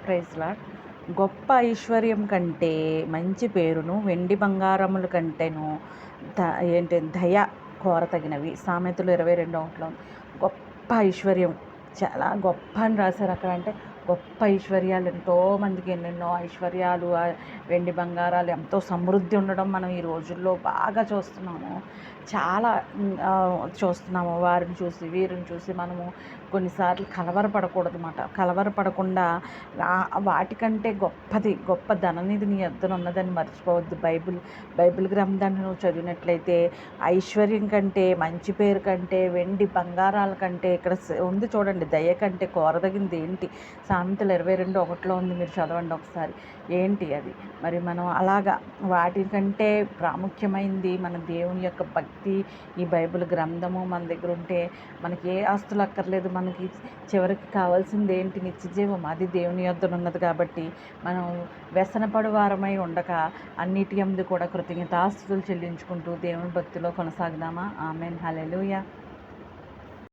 Praise lord. గొప్ప ఐశ్వర్యం కంటే మంచి పేరును వెండి బంగారముల కంటేను దయ కోరతగినవి. సామెతలు 22:1 గొప్ప ఐశ్వర్యం చాలా గొప్ప అని రాశారు అక్కడ. అంటే గొప్ప ఐశ్వర్యాలు, ఎంతోమందికి ఎన్నెన్నో ఐశ్వర్యాలు, వెండి బంగారాలు, ఎంతో సమృద్ధి ఉండడం మనం ఈ రోజుల్లో బాగా చూస్తున్నాము. చాలా చూస్తున్నాము. వారిని చూసి వీరిని చూసి మనము కొన్నిసార్లు కలవరపడకూడదు అన్నమాట. కలవరపడకుండా వాటికంటే గొప్ప ధననిధి నీ యొద్ద ఉన్నదని మర్చిపోవద్దు. బైబిల్ గ్రంథాన్ని నువ్వు చదివినట్లయితే ఐశ్వర్యం కంటే, మంచి పేరు కంటే, వెండి బంగారాల కంటే, ఇక్కడ ఉంది చూడండి, దయ కంటే కోరదగింది ఏంటి? సామెతలు 22:1 ఉంది, మీరు చదవండి ఒకసారి. ఏంటి అది? మరి మనం అలాగా వాటికంటే ప్రాముఖ్యమైంది మన దేవుని యొక్క భక్తి. ఈ బైబిల్ గ్రంథము మన దగ్గర ఉంటే మనకి ఏ ఆస్తులు అక్కర్లేదు. మనకి చివరికి కావాల్సింది ఏంటి? నిత్యజీవం. అది దేవుని యొద్ద ఉన్నది. కాబట్టి మనం వ్యసనపడు వారమై ఉండక అన్నిటి యందు కూడా కృతజ్ఞతాస్తుతులు చెల్లించుకుంటూ దేవుని భక్తిలో కొనసాగుదామా? ఆమేన్. హల్లెలూయా.